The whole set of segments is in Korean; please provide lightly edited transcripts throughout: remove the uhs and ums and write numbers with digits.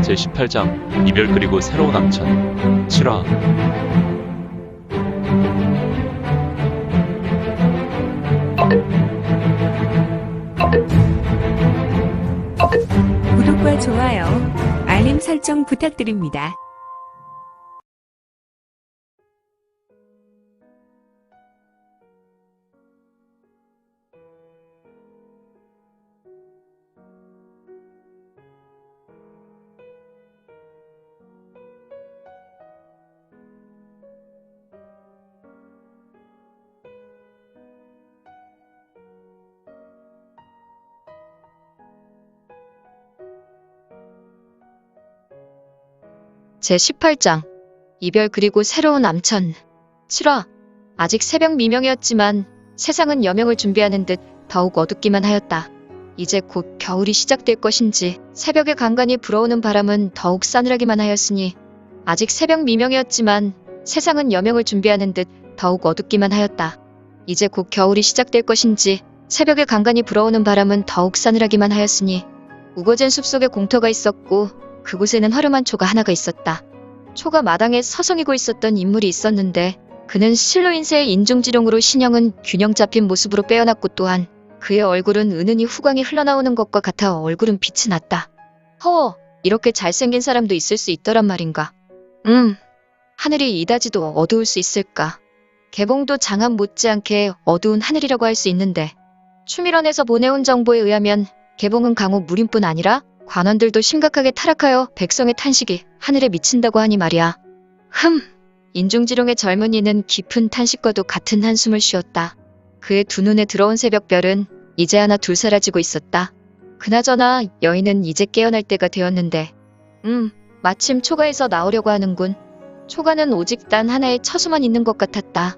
제18장 이별 그리고 새로운 암천 7화. 구독과 좋아요, 알림 설정 부탁드립니다. 제18장 이별 그리고 새로운 암천 7화. 아직 새벽 미명이었지만 세상은 여명을 준비하는 듯 더욱 어둡기만 하였다. 이제 곧 겨울이 시작될 것인지 새벽의 간간히 불어오는 바람은 더욱 싸늘하기만 하였으니 아직 새벽 미명이었지만 세상은 여명을 준비하는 듯 더욱 어둡기만 하였다. 이제 곧 겨울이 시작될 것인지 새벽에 간간히 불어오는 바람은 더욱 싸늘하기만 하였으니 우거진 숲속에 공터가 있었고 그곳에는 허름한 초가 하나가 있었다. 초가 마당에 서성이고 있었던 인물이 있었는데 그는 실로인쇄의 인중지룡으로 신형은 균형 잡힌 모습으로 빼어났고 또한 그의 얼굴은 은은히 후광이 흘러나오는 것과 같아 얼굴은 빛이 났다. 허, 이렇게 잘생긴 사람도 있을 수 있더란 말인가. 하늘이 이다지도 어두울 수 있을까. 개봉도 장암 못지않게 어두운 하늘이라고 할 수 있는데 추밀원에서 보내온 정보에 의하면 개봉은 강호 무림뿐 아니라 관원들도 심각하게 타락하여 백성의 탄식이 하늘에 미친다고 하니 말이야. 인중지룡의 젊은이는 깊은 탄식과도 같은 한숨을 쉬었다. 그의 두 눈에 들어온 새벽별은 이제 하나 둘 사라지고 있었다. 그나저나 여인은 이제 깨어날 때가 되었는데 마침 초가에서 나오려고 하는군. 초가는 오직 단 하나의 처소만 있는 것 같았다.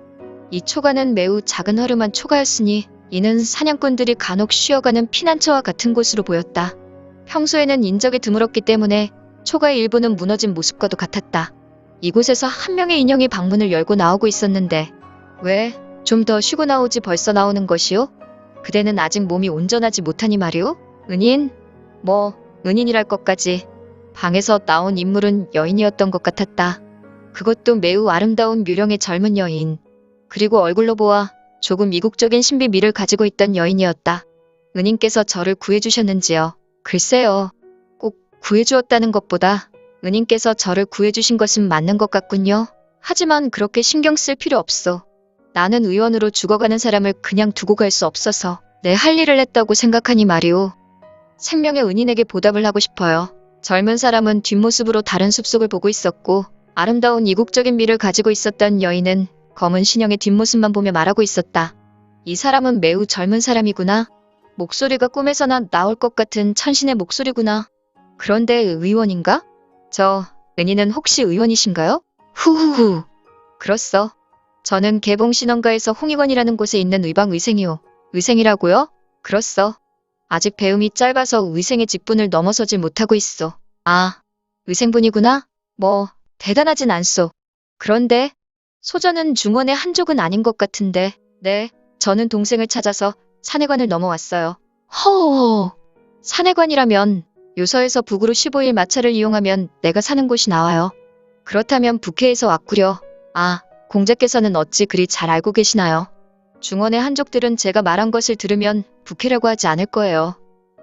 이 초가는 매우 작은 허름한 초가였으니 이는 사냥꾼들이 간혹 쉬어가는 피난처와 같은 곳으로 보였다. 평소에는 인적이 드물었기 때문에 초가의 일부는 무너진 모습과도 같았다. 이곳에서 한 명의 인형이 방문을 열고 나오고 있었는데 왜? 좀 더 쉬고 나오지 벌써 나오는 것이오? 그대는 아직 몸이 온전하지 못하니 말이오? 은인? 은인이랄 것까지. 방에서 나온 인물은 여인이었던 것 같았다. 그것도 매우 아름다운 묘령의 젊은 여인. 그리고 얼굴로 보아 조금 이국적인 신비미를 가지고 있던 여인이었다. 은인께서 저를 구해주셨는지요? 글쎄요. 꼭 구해주었다는 것보다 은인께서 저를 구해주신 것은 맞는 것 같군요. 하지만 그렇게 신경 쓸 필요 없어. 나는 의원으로 죽어가는 사람을 그냥 두고 갈 수 없어서 내 할 일을 했다고 생각하니 말이오. 생명의 은인에게 보답을 하고 싶어요. 젊은 사람은 뒷모습으로 다른 숲속을 보고 있었고 아름다운 이국적인 미를 가지고 있었던 여인은 검은 신형의 뒷모습만 보며 말하고 있었다. 이 사람은 매우 젊은 사람이구나. 목소리가 꿈에서나 나올 것 같은 천신의 목소리구나. 그런데 의원인가? 저 은인은 혹시 의원이신가요? 후후후. 그렇소. 저는 개봉신원가에서 홍익원이라는 곳에 있는 의방의생이오. 의생이라고요? 그렇소. 아직 배움이 짧아서 의생의 직분을 넘어서질 못하고 있어. 아, 의생분이구나? 대단하진 않소. 그런데 소저는 중원의 한족은 아닌 것 같은데. 네, 저는 동생을 찾아서 산해관을 넘어왔어요. 허허. 산해관이라면 요서에서 북으로 15일 마차를 이용하면 내가 사는 곳이 나와요. 그렇다면 북해에서 왔구려. 아, 공자께서는 어찌 그리 잘 알고 계시나요? 중원의 한족들은 제가 말한 것을 들으면 북해라고 하지 않을 거예요.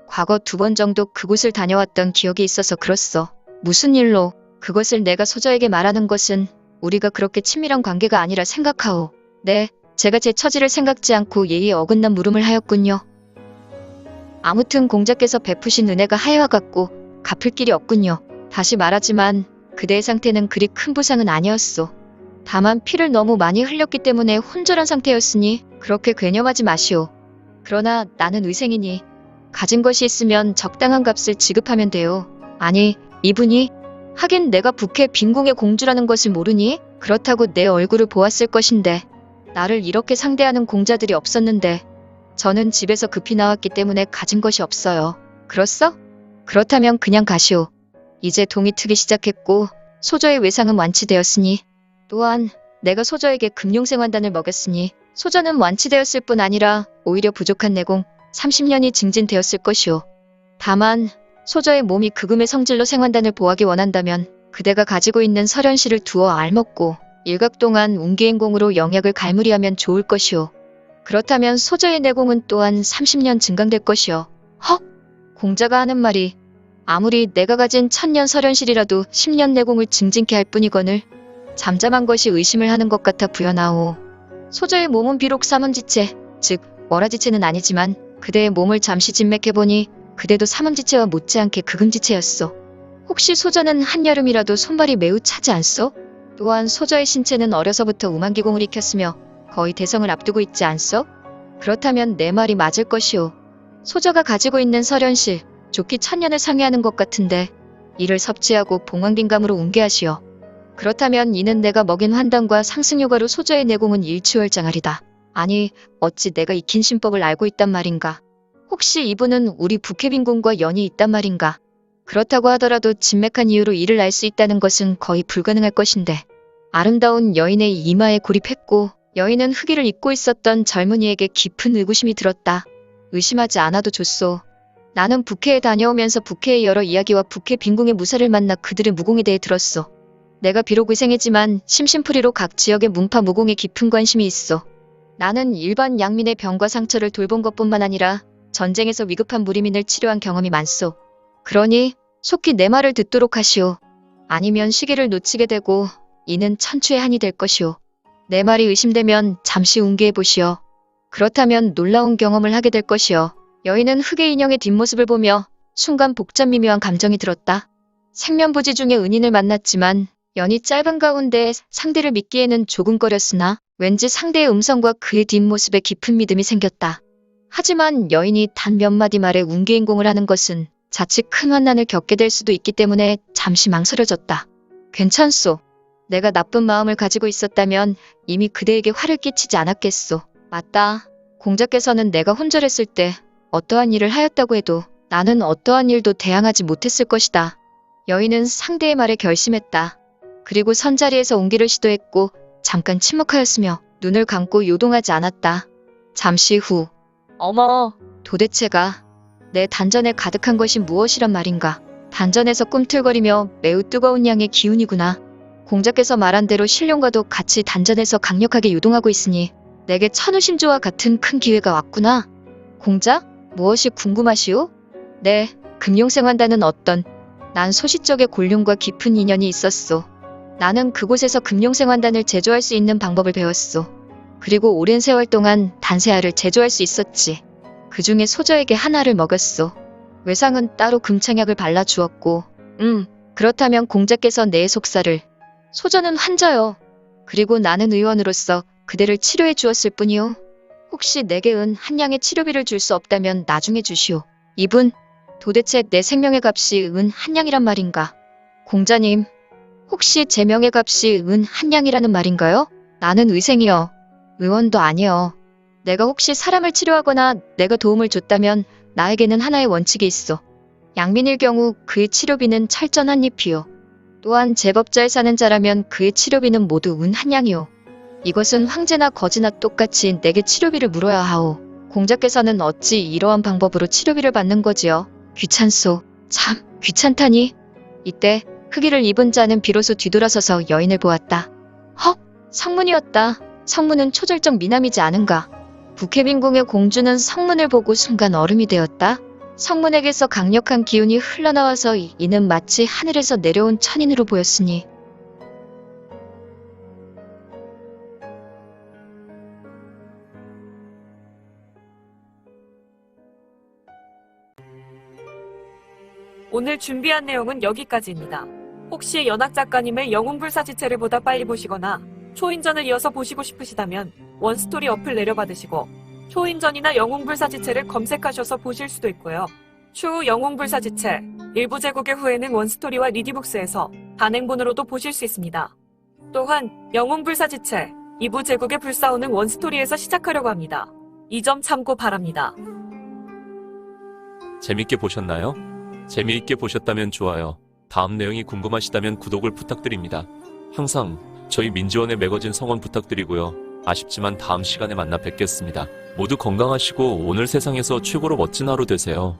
과거 2번 정도 그곳을 다녀왔던 기억이 있어서 그렇소. 무슨 일로? 그것을 내가 소저에게 말하는 것은 우리가 그렇게 친밀한 관계가 아니라 생각하오. 네, 제가 제 처지를 생각지 않고 예의에 어긋난 물음을 하였군요. 아무튼 공자께서 베푸신 은혜가 하야와 같고 갚을 길이 없군요. 다시 말하지만 그대의 상태는 그리 큰 부상은 아니었소. 다만 피를 너무 많이 흘렸기 때문에 혼절한 상태였으니 그렇게 괴념하지 마시오. 그러나 나는 의생이니 가진 것이 있으면 적당한 값을 지급하면 돼요. 아니, 이분이 하긴 내가 북해 빈궁의 공주라는 것을 모르니? 그렇다고 내 얼굴을 보았을 것인데 나를 이렇게 상대하는 공자들이 없었는데 저는 집에서 급히 나왔기 때문에 가진 것이 없어요. 그렇소? 그렇다면 그냥 가시오. 이제 동이 트기 시작했고 소저의 외상은 완치되었으니 또한 내가 소저에게 금룡생환단을 먹였으니 소저는 완치되었을 뿐 아니라 오히려 부족한 내공 30년이 증진되었을 것이오. 다만 소저의 몸이 극음의 성질로 생환단을 보하기 원한다면 그대가 가지고 있는 설현실을 두어 알먹고 일각 동안 운기행공으로 영약을 갈무리하면 좋을 것이오. 그렇다면 소저의 내공은 또한 30년 증강될 것이오. 헉! 공자가 하는 말이 아무리 내가 가진 1000년 설현실이라도 10년 내공을 증진케 할 뿐이거늘 잠잠한 것이 의심을 하는 것 같아 부여나오. 소저의 몸은 비록 삼음지체, 즉 월화지체는 아니지만 그대의 몸을 잠시 진맥해보니 그대도 삼음지체와 못지않게 극음지체였소. 혹시 소저는 한여름이라도 손발이 매우 차지 않소? 또한 소저의 신체는 어려서부터 우만기공을 익혔으며 거의 대성을 앞두고 있지 않소? 그렇다면 내 말이 맞을 것이오. 소저가 가지고 있는 설현실, 좋기 1000년을 상회하는 것 같은데 이를 섭취하고 봉황빈감으로 운계하시오. 그렇다면 이는 내가 먹인 환단과 상승효과로 소저의 내공은 일취월장하리다. 아니, 어찌 내가 익힌 신법을 알고 있단 말인가? 혹시 이분은 우리 북해빈군과 연이 있단 말인가? 그렇다고 하더라도 진맥한 이유로 이를 알 수 있다는 것은 거의 불가능할 것인데 아름다운 여인의 이마에 고립했고 여인은 흑의를 입고 있었던 젊은이에게 깊은 의구심이 들었다. 의심하지 않아도 좋소. 나는 북해에 다녀오면서 북해의 여러 이야기와 북해 빈궁의 무사를 만나 그들의 무공에 대해 들었소. 내가 비록 의생이지만 심심풀이로 각 지역의 문파 무공에 깊은 관심이 있어. 나는 일반 양민의 병과 상처를 돌본 것뿐만 아니라 전쟁에서 위급한 무리민을 치료한 경험이 많소. 그러니 속히 내 말을 듣도록 하시오. 아니면 시기를 놓치게 되고 이는 천추의 한이 될 것이오. 내 말이 의심되면 잠시 운계해 보시오. 그렇다면 놀라운 경험을 하게 될 것이오. 여인은 흑의 인형의 뒷모습을 보며 순간 복잡 미묘한 감정이 들었다. 생면부지 중에 은인을 만났지만 연이 짧은 가운데 상대를 믿기에는 조금거렸으나 왠지 상대의 음성과 그의 뒷모습에 깊은 믿음이 생겼다. 하지만 여인이 단 몇 마디 말에 운기행공을 하는 것은 자칫 큰 환난을 겪게 될 수도 있기 때문에 잠시 망설여졌다. 괜찮소. 내가 나쁜 마음을 가지고 있었다면 이미 그대에게 화를 끼치지 않았겠소. 맞다. 공자께서는 내가 혼절했을 때 어떠한 일을 하였다고 해도 나는 어떠한 일도 대항하지 못했을 것이다. 여인은 상대의 말에 결심했다. 그리고 선자리에서 옹기를 시도했고 잠깐 침묵하였으며 눈을 감고 요동하지 않았다. 잠시 후 어머, 도대체가 내 단전에 가득한 것이 무엇이란 말인가. 단전에서 꿈틀거리며 매우 뜨거운 양의 기운이구나. 공자께서 말한 대로 신령과도 같이 단전에서 강력하게 요동하고 있으니 내게 천우심조와 같은 큰 기회가 왔구나. 공자? 무엇이 궁금하시오? 네, 금룡생환단은 어떤? 난 소시적의 곤룡과 깊은 인연이 있었소. 나는 그곳에서 금룡생환단을 제조할 수 있는 방법을 배웠소. 그리고 오랜 세월 동안 단세알을 제조할 수 있었지. 그 중에 소저에게 하나를 먹였소. 외상은 따로 금창약을 발라주었고 그렇다면 공자께서 내 속살을 소저는 환자요. 그리고 나는 의원으로서 그대를 치료해 주었을 뿐이요. 혹시 내게 은 한 양의 치료비를 줄 수 없다면 나중에 주시오. 이분, 도대체 내 생명의 값이 은 한 양이란 말인가? 공자님, 혹시 제 명의 값이 은 한 양이라는 말인가요? 나는 의생이요. 의원도 아니요. 내가 혹시 사람을 치료하거나 내가 도움을 줬다면 나에게는 하나의 원칙이 있어. 양민일 경우 그의 치료비는 철전 한 잎이요. 또한 제법 잘 사는 자라면 그의 치료비는 모두 은 한 양이요. 이것은 황제나 거지나 똑같이 내게 치료비를 물어야 하오. 공자께서는 어찌 이러한 방법으로 치료비를 받는 거지요? 귀찮소. 참, 귀찮다니. 이때 흑의를 입은 자는 비로소 뒤돌아서서 여인을 보았다. 헉! 성문이었다. 성문은 초절정 미남이지 않은가. 북해빈궁의 공주는 성문을 보고 순간 얼음이 되었다. 성문에게서 강력한 기운이 흘러나와서 이는 마치 하늘에서 내려온 천인으로 보였으니 오늘 준비한 내용은 여기까지입니다. 혹시 연학 작가님의 영웅불사지체를 보다 빨리 보시거나 초인전을 이어서 보시고 싶으시다면 원스토리 어플 내려받으시고 초인전이나 영웅불사지체를 검색하셔서 보실 수도 있고요. 추후 영웅불사지체 일부 제국의 후에는 원스토리와 리디북스에서 단행본으로도 보실 수 있습니다. 또한 영웅불사지체 2부 제국의 불사오는 원스토리에서 시작하려고 합니다. 이 점 참고 바랍니다. 재밌게 보셨나요? 재미있게 보셨다면 좋아요. 다음 내용이 궁금하시다면 구독을 부탁드립니다. 항상 저희 민지원의 매거진 성원 부탁드리고요. 아쉽지만 다음 시간에 만나 뵙겠습니다. 모두 건강하시고 오늘 세상에서 최고로 멋진 하루 되세요.